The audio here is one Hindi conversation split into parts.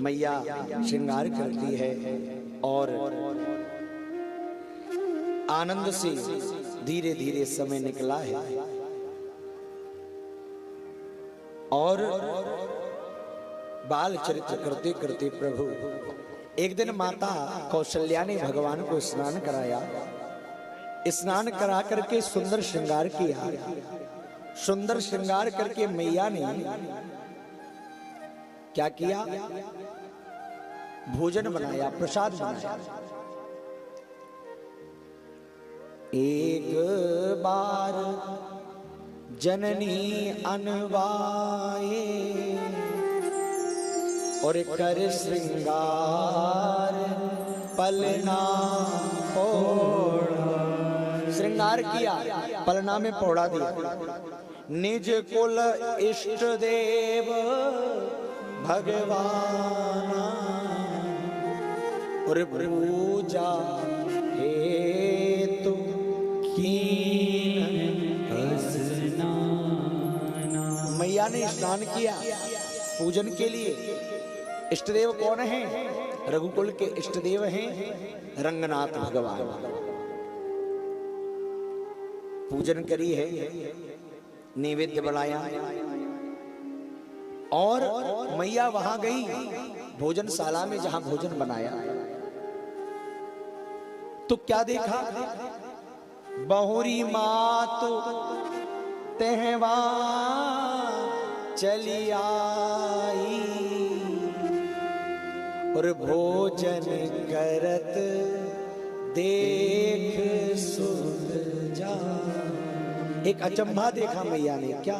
मैया श्रृंगार करती है और आनंद से धीरे धीरे समय निकला है और बाल चरित्र करते करते प्रभु एक दिन माता कौशल्या ने भगवान को स्नान कराया। स्नान करा करके सुंदर श्रृंगार किया। सुंदर श्रृंगार करके मैया ने क्या किया? भोजन बनाया, प्रसाद बनाया। एक बार जननी अनवाए और कर श्रृंगार पलना पोड़ा। श्रृंगार किया, पलना में पोड़ा दिया। निज कुल इष्ट देव भगवान और पूजा हेतु मैया ने स्नान किया पूजन के लिए। इष्टदेव कौन है? रघुकुल के इष्टदेव हैं रंगनाथ भगवान। पूजन करी है, नैवेद्य बनाया और मैया वहां गई भोजनशाला में जहां भोजन बनाया तो क्या देखा? बहुरी मात तेहवा चली आई और भोजन करत देख सुध जा। एक अचंभा देखा मैया ने। क्या?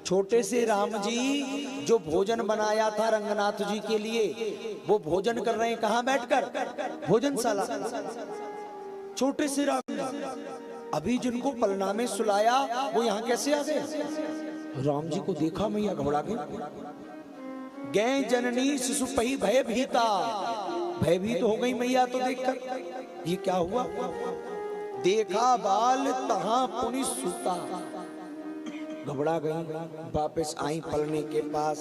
छोटे से राम जी जो भोजन बनाया था रंगनाथ जी के लिए, वो भोजन कर रहे हैं कहां बैठकर? भोजनशाला। छोटे से राम अभी जिनको पलना में सुलाया वो यहाँ कैसे आ गए? राम जी को देखा मैया घबरा गए। जननी शिशु पही भय भीता। भयभीत हो गई मैया तो देखकर ये क्या हुआ? देखा बाल तहां पुनि सूता। घबरा गई, वापस आई पलने के पास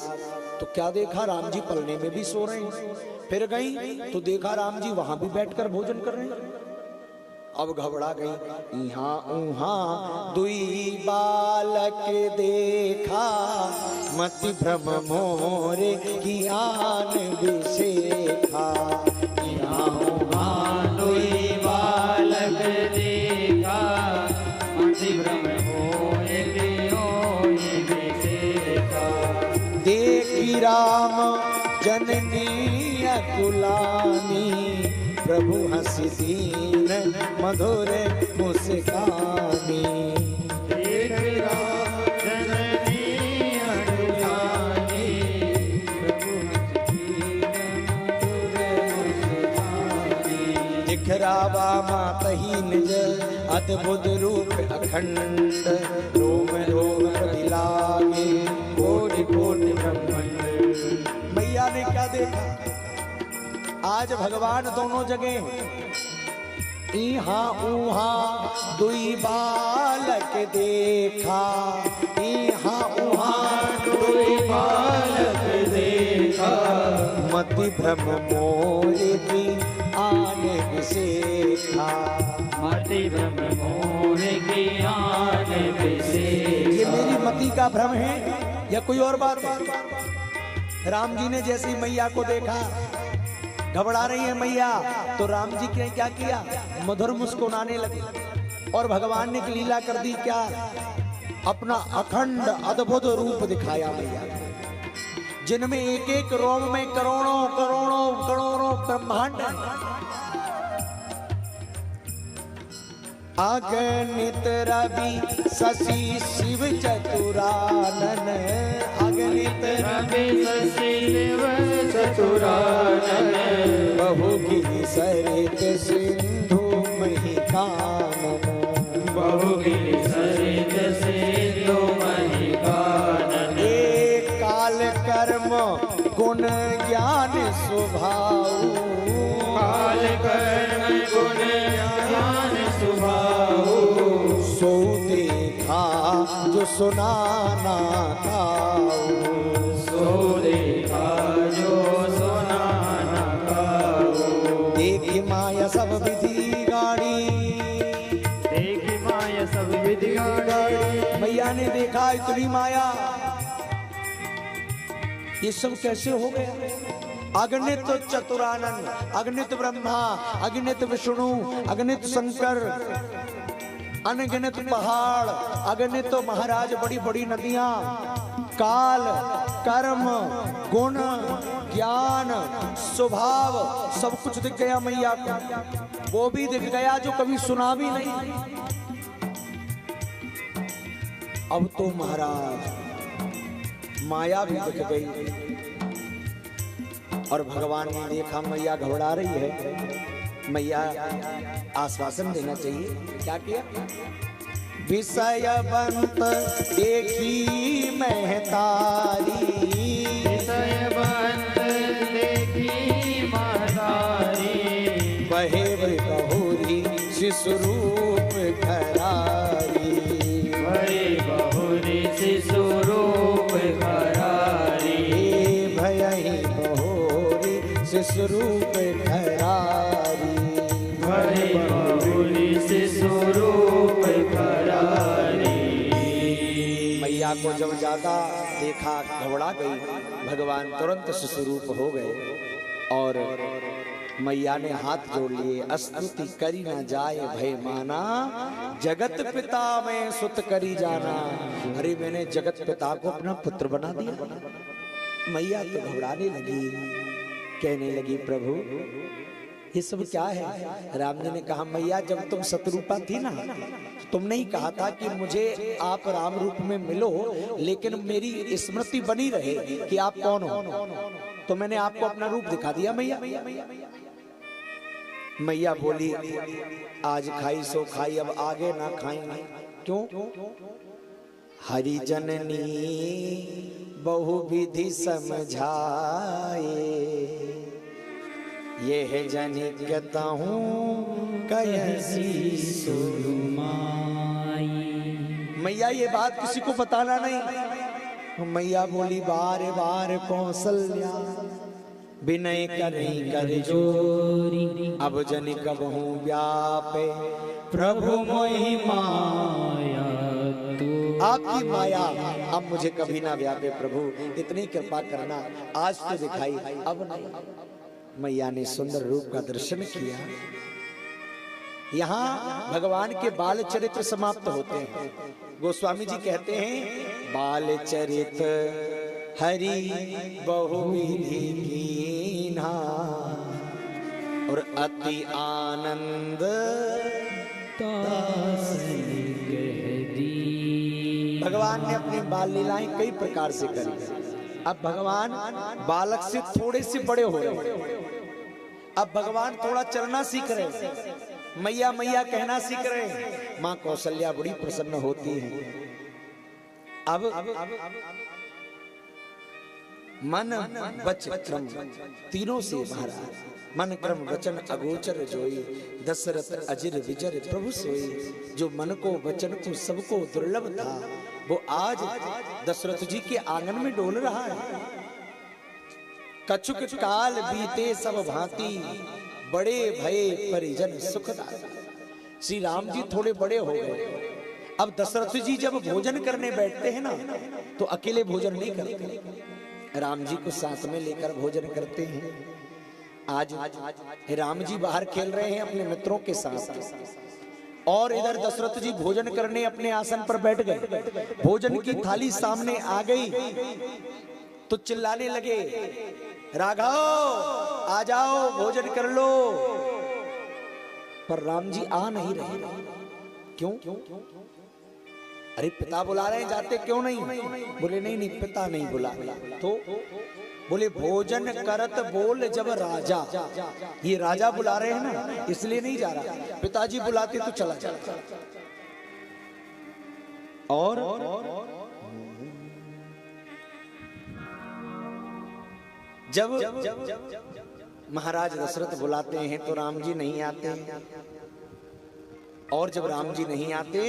तो क्या देखा? राम जी पलने में भी सो रहे हैं। फिर गई तो देखा राम जी वहां भी बैठकर भोजन कर रहे हैं। अब घबरा गई। यहाँ उहाँ दुई बालक देखा, मति भ्रम मोरे की आन बिसेखा। यहाँ उहाँ दुई बालक देखा, मति भ्रम मोरे की आन बिसेखा। देखी राम जननी अकुलानी, प्रभु हंसी दीन मधुर मुस्कानी। देख राम जननी अकुलानी, प्रभु हंसी दीन मधुर मुस्कानी। दिखरावा मातही निज अद्भुत रूप अखंड, रोम रोम प्रतिलागे कोटि कोटि ब्रह्मांड। मैया ने क्या देखा? आज भगवान दोनों जगह इहाँ उहाँ दुई बालक देखा। इहाँ उहाँ दुई बालक देखा, मति भ्रम मोरे की आन बिसेखा। मति भ्रम मोरे की आन बिसेखा। ये मेरी मति का भ्रम है या कोई और बात है? राम जी ने जैसी मैया को देखा, घबरा रही है मैया, तो राम जी ने क्या किया? मधुर मुस्कुराने लगे और भगवान ने लीला कर दी। क्या? अपना अखंड अद्भुत रूप दिखाया मैया, जिनमें एक एक रोम में करोड़ों करोड़ों करोड़ों ब्रह्मांड। अगणित रवि शशि शिव चतुरानन। अगणित रवि शशि शिव चतुरानन, बहुगिरि सरित सिंधु मही कानन। बहुगिरि सरित सिंधु मही कानन। एक काल कर्म गुण ज्ञान स्वभाव। काल कर्म गुण ज्ञान स्वभाव, सो देखा जो सुनाना था। सो देखा जो सब विधि गाड़ी, देखी माया सब विधि गाड़ी। मैया ने देखा इतनी माया, ये सब कैसे हो गया। अगणित चतुरानन, अगणित ब्रह्मा, अगणित विष्णु, अगणित शंकर, अनगिनत पहाड़, अगणित महाराज बड़ी बड़ी नदियां, काल, कर्म, गुण, ज्ञान, स्वभाव सब कुछ दिख गया मैया को। वो भी दिख गया जो कभी सुना भी नहीं। अब तो महाराज माया भी दिख गई और भगवान ने देखा मैया घबरा रही है, मैया आश्वासन देना चाहिए। क्या किया? विषयवंत देखी महतारी, विषयवंत देखी महतारी, बहे बहुरी शिशुरूप खरारी, बहे बहुरी शिशुरूप खरारी, भयहि बहुरी शिशुरूप खरारी, बहे बहुरी शिशुरूप खरारी। मैया को जब ज्यादा देखा घबरा गई, भगवान तुरंत शिशुरूप हो गए और मैया ने हाथ जोड़ लिए। स्तुति करी ना जाए भय माना, जगत पिता में सुत करी जाना। अरे मैंने जगत पिता को अपना पुत्र बना दिया। मैया तो घबराने लगी, कहने लगी प्रभु ये सब क्या है। राम जी ने कहा मैया जब तुम सतरूपा थी ना, तुमने ही कहा था कि मुझे आप राम रूप में मिलो, लेकिन मेरी स्मृति बनी रहे कि आप कौन हो। तो मैंने आपको अपना रूप दिखा दिया मैया। मैया बोली आज खाई सो खाई, अब आगे ना खाएंगे। क्यों? हरि जननी बहु विधि समझाए, ये है जनिकता हूँ कैसी सुरमाई। मैया ये बात किसी को बताना नहीं। मैया बोली बार बार कौशल्या, विनय करें कर जोरी, अब जन कब हूँ व्यापे प्रभु मोहि माया तू। आपकी माया अब मुझे कभी ना व्यापे प्रभु, इतनी कृपा करना। आज तो दिखाई, अब नहीं। मैया ने सुंदर रूप का दर्शन किया। यहाँ भगवान के बाल चरित्र समाप्त होते हैं। गोस्वामी जी कहते हैं बाल चरित हरि बहुविधि कीन्हा, और अति आनंद भगवान ने अपनी बाल लीलाएं कई प्रकार से करी। अब भगवान बालक से थोड़े से बड़े हो रहे, अब भगवान थोड़ा चलना सीख रहे, मैया मैया कहना सीख रहे। माँ कौशल्या बड़ी प्रसन्न होती है। अब मन वच क्रम तीनों से भरा, मन क्रम वचन अगोचर जोई, दशरथ अजिर विजर प्रभु सोई। जो मन को वचन को सबको दुर्लभ था, वो आज दशरथ जी के आंगन में डोल रहा है। कछुक काल बीते सब भांति, बड़े भये परिजन सुखदाता। श्री राम जी थोड़े बड़े हो गए। अब दशरथ जी जब भोजन करने बैठते हैं ना, तो अकेले भोजन नहीं करते, राम जी को साथ में लेकर भोजन करते हैं। आज राम जी बाहर खेल रहे हैं अपने मित्रों के साथ, और इधर दशरथ जी भोजन करने अपने आसन पर बैठ गए। भोजन की थाली सामने आ गई तो चिल्लाने लगे, राघव आ जाओ भोजन कर लो। पर राम जी आ नहीं रहे। क्यों? अरे पिता बुला रहे हैं, जाते क्यों नहीं? बोले नहीं नहीं पिता नहीं बुला। तो बोले भोजन करत बोल जब राजा, ये राजा बुला रहे हैं ना, इसलिए नहीं जा रहा। पिताजी बुलाते तो चला जाता। और जब महाराज दशरथ बुलाते हैं तो राम जी नहीं आते, और जब राम जी नहीं आते,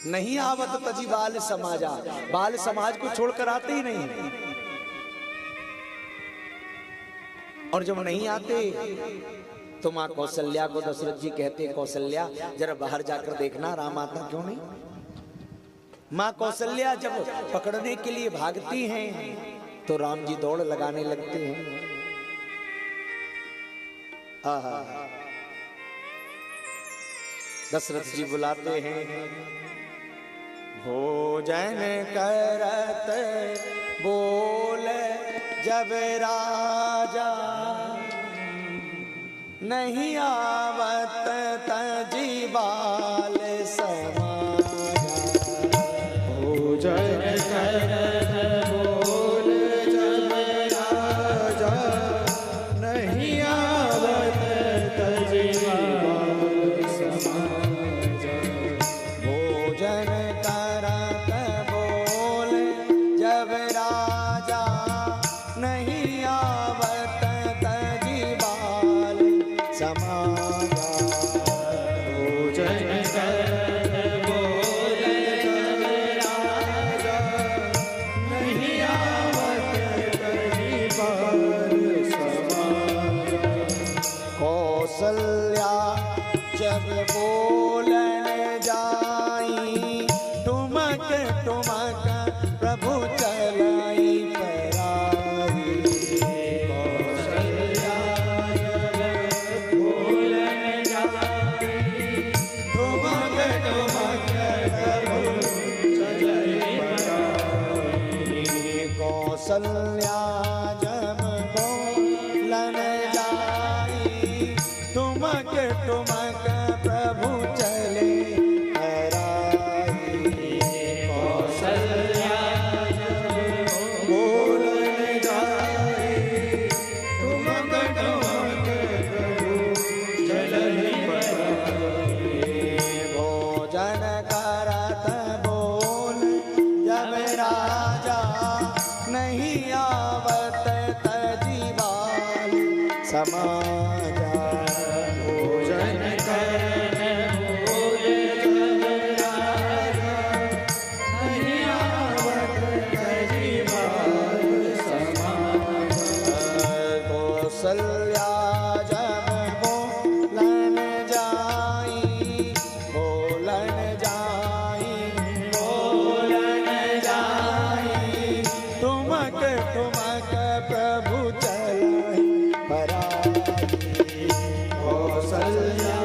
नहीं आवत तजी बाल समाजा, बाल समाज को छोड़कर आते ही नहीं। और जब नहीं आते तो माँ कौशल्या को दशरथ जी कहते, कौशल्या जरा बाहर जाकर देखना राम आता क्यों नहीं। माँ कौशल्या जब पकड़ने के लिए भागती हैं तो राम जी दौड़ लगाने लगते हैं। आहा, दशरथ जी बुलाते हैं, भोजन करत बोल जब राजा, नहीं आवत तजी बाल समाजा। भोजन करत बोल जब राजा, नहीं आवत तजी बाल समाजा। भोजन करत बोल जब राजा, नहीं आवत तजी बाल समाजा। भोजन करत बोल जब राजा, नहीं आवत तजी बाल समाजा। कौशल्या जब बोलन जाई, टुमक टुमक प्रभु चलाई पराई। कौशल्या जब बोलन जाई, टुमक टुमक प्रभु चलाई पराई। कौशल्या जब बोलन जाई, टुमक टुमक प्रभु चले पराई। कौशल्या जब बोलन जाई, टुमक टुमक प्रभु चलहि पराई। भोजन करत बोल जब राजा, नहीं आवत तजी बाल समाजा। भोजन करत बोल जब राजा, नहीं आवत तजी बाल समाजा। कौशल्या जब बोलन जाई, बोलन जाई, बोलन जाई, टुमक टुमक प्रभु चलाई पराई। कौशल्या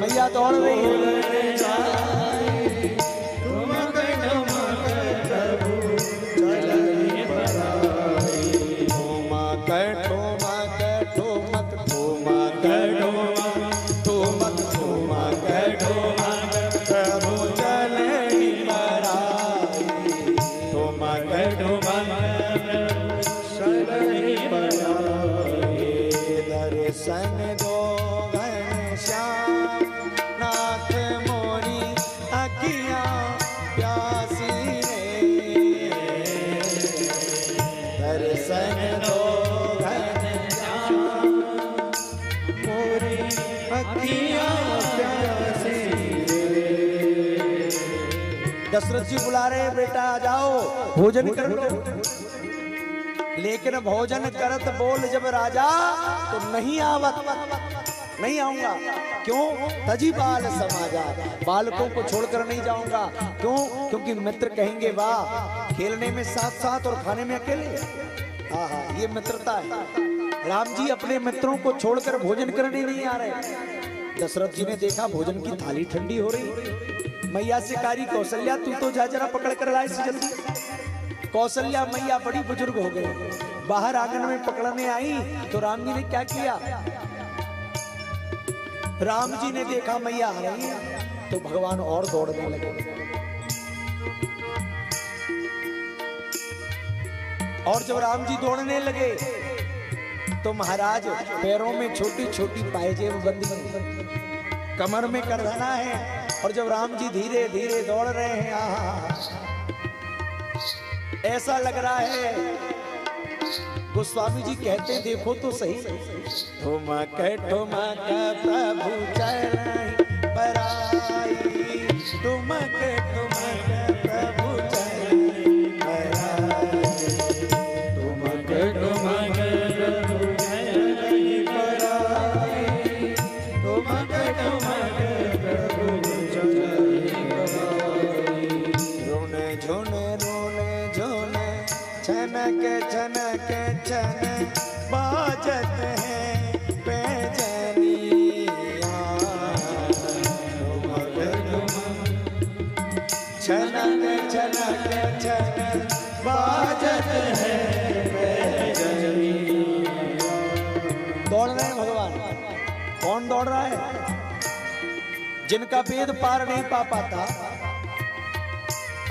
मैया दौड़ रही है। बोलन जाई, ठुमक ठुमक प्रभु चलहि पराई। ठुमक ठुमक ठुमक ठुमक ठुमक ठुमक ठुमक प्रभु चलहि पराई। ठुमक ठुमक चलहि पराई। दर्शन दो घनश्याम नाथ मोरी अखियाँ प्यासी रे। दर्शन दो घनश्याम मोरी अखियाँ प्यासी रे। दशरथ जी बुला रहे, बेटा आ जाओ भोजन कर लो। लेकिन भोजन करत बोल जब राजा, तो नहीं आवत, नहीं आऊंगा। क्यों? तजी बाल समाजा, बालकों को छोड़कर नहीं जाऊंगा। क्यों? क्योंकि मित्र कहेंगे वाह, खेलने में साथ साथ और खाने में अकेले। आहा, ये मित्रता है। राम जी अपने मित्रों को छोड़कर भोजन करने नहीं आ रहे। दशरथ जी ने देखा भोजन की थाली ठंडी हो रही। मैया से कारी, कौशल्या तू तो जा जरा पकड़ कर लाए जल्दी। कौशल्या मैया बड़ी बुजुर्ग हो गई, बाहर आंगन में पकड़ने आई तो राम जी ने क्या किया? राम जी ने देखा मैया आ रही है तो भगवान और दौड़ने लगे। और जब राम जी दौड़ने लगे तो महाराज पैरों में छोटी छोटी पायजेब बंदी, कमर में करधना है। और जब राम जी धीरे धीरे दौड़ रहे हैं, ऐसा लग रहा है गोस्वामी जी कहते देखो तो सही, ठुमक ठुमक प्रभु चढ़ाई पराई, ठुमक ठुमक प्रभु चढ़ाई पराई, ठुमक ठुमक प्रभु चढ़ाई पराई, छनक छन बाजत है पैजनिया। छनक छनक छन बाजत है पैजनिया। दौड़ रहे हैं भगवान। कौन दौड़ रहा है? जिनका वेद पार नहीं पा पाता,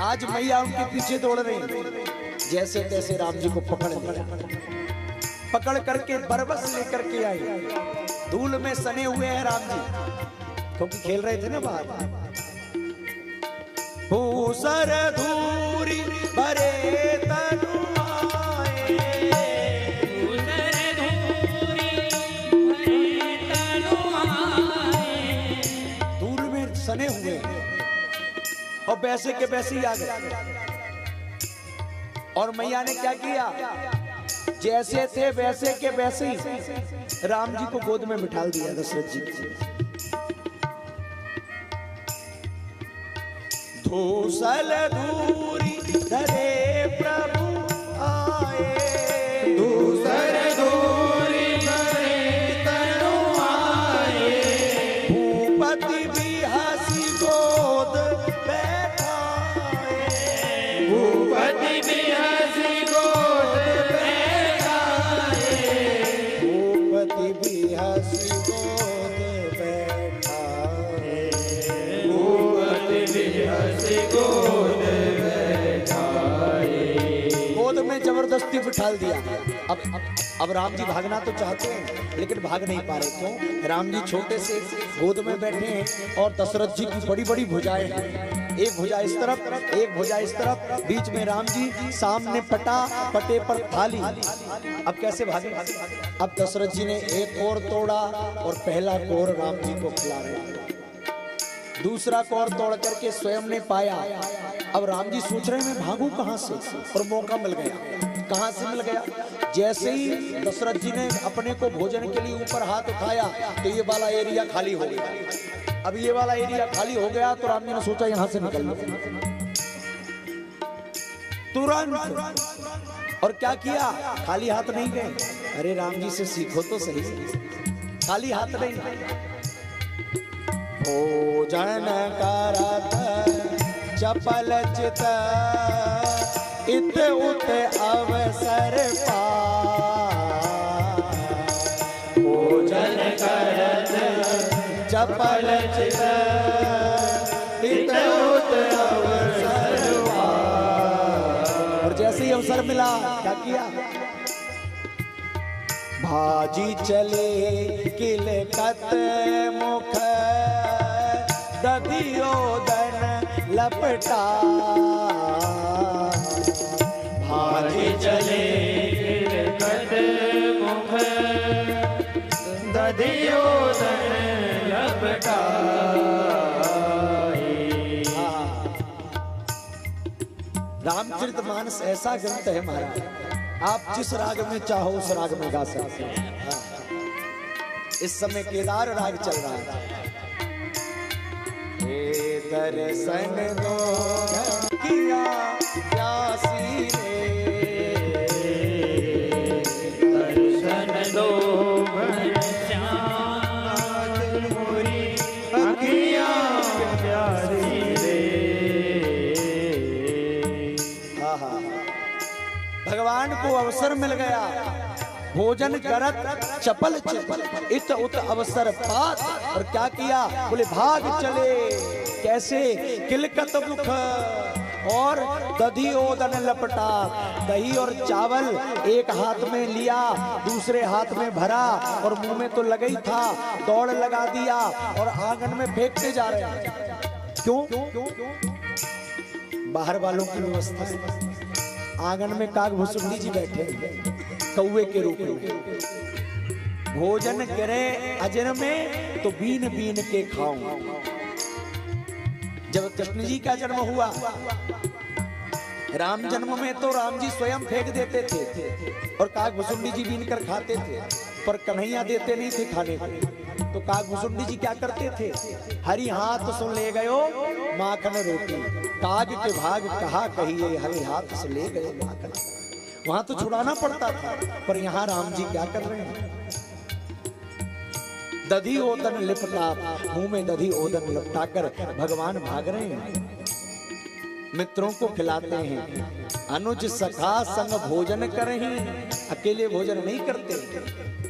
आज मैया उनके पीछे दौड़ रही है। जैसे तैसे राम जी को पकड़ लिया, पकड़ करके बरबस लेकर के आई। धूल में सने हुए हैं राम जी, क्योंकि खेल रहे थे ना बाहर। भूसर धूरी भरे तनुआए, भूसर धूरी भरे तनुआए। धूल में सने हुए और वैसे के वैसे ही आ गए। और मैया ने क्या किया? जैसे थे वैसे के वैसे ही राम जी को गोद में बिठा दिया दशरथ जी को। धूसल धूरी धरे प्रभु आए, दूसर दूरी भरे तनु आए। भूपति भी हंसी गोद बैठाए, भूपति भी हंसी गोद बैठाए। भूपति भी हंसी गोद बैठाए। भूपति भी हंसी गोद बैठाए। गोद में जबरदस्ती बिठा दिया। अब राम जी भागना तो चाहते हैं, लेकिन भाग नहीं पा रहे। क्यों? राम जी छोटे से गोद में बैठे हैं और दशरथ जी की बड़ी बड़ी भुजाएं हैं। एक भुजा इस तरफ, एक भुजा इस तरफ, बीच में राम जी, सामने पटा, पटे पर थाली। अब कैसे भागे? अब दशरथ जी ने एक कोर तोड़ा और पहला कोर राम जी को खिला रहे हैं। दूसरा कोर तोड़ करके स्वयं ने पाया। अब राम जी सोच रहे हैं मैं भागूं कहां से, और मौका मिल गया। कहां से मिल गया? जैसे ही दशरथ जी ने अपने को भोजन के लिए ऊपर हाथ उठाया तो ये वाला एरिया खाली हो गया। अब ये वाला एरिया खाली हो गया तो राम जी ने सोचा यहां से निकलना तुरंत। और क्या किया? खाली हाथ नहीं गए। अरे राम जी से सीखो तो सही, खाली हाथ नहीं। भोजन करत चपल चित इत उत अवसर पा। भोजन करत चपल चित इत उत अवसर पा। और जैसे ही अवसर मिला क्या किया? भाजी चले किलकत मुख दधियोदन लपटा। भाजी चले किलकत मुख दधियोदन लपटा। रामचरितमानस ऐसा ग्रंथ है महाराज, आप जिस राग में चाहो उस राग में गा सकते हैं। इस समय केदार राग चल रहा है। हे दर्शन दो किया प्यासी रे, दर्शन दो मोरी अखियाँ प्यारी रे। भगवान को अवसर मिल गया। भोजन करत चपल चित इत उत अवसर पात। और क्या किया? बोले भाग चले। कैसे? किलकत मुख और दधियोदन लपटा। दही और चावल एक हाथ में लिया, दूसरे हाथ में भरा और मुंह में तो लगा ही था। दौड़ लगा दिया और आंगन में फेंकते जा रहे हैं। क्यों? बाहर वालों की व्यवस्था। आंगन में कागभूसुंडी जी बैठे कौवे के रूप में। भोजन करे अजर में तो बीन बीन के खाऊं। जब कृष्ण जी का जन्म हुआ, राम जन्म में तो राम जी स्वयं फेंक देते थे और कागभूसुंडी जी बीन कर खाते थे, पर कन्हैया देते नहीं थे खाने को। तो कागभूसुंडी जी क्या करते थे? हरि हाथ सुन ले गयो माखन रोटी, काग के भाग कहा कहिए, हरि हाथ से ले गए माखन। वहां तो छुड़ाना पड़ता था, पर यहाँ राम जी क्या कर रहे हैं? दधी ओदन लिपटा, मुंह में दधी ओदन लिपटाकर भगवान भाग रहे हैं, मित्रों को खिलाते हैं। अनुज सखा संग भोजन करें, अकेले भोजन नहीं करते।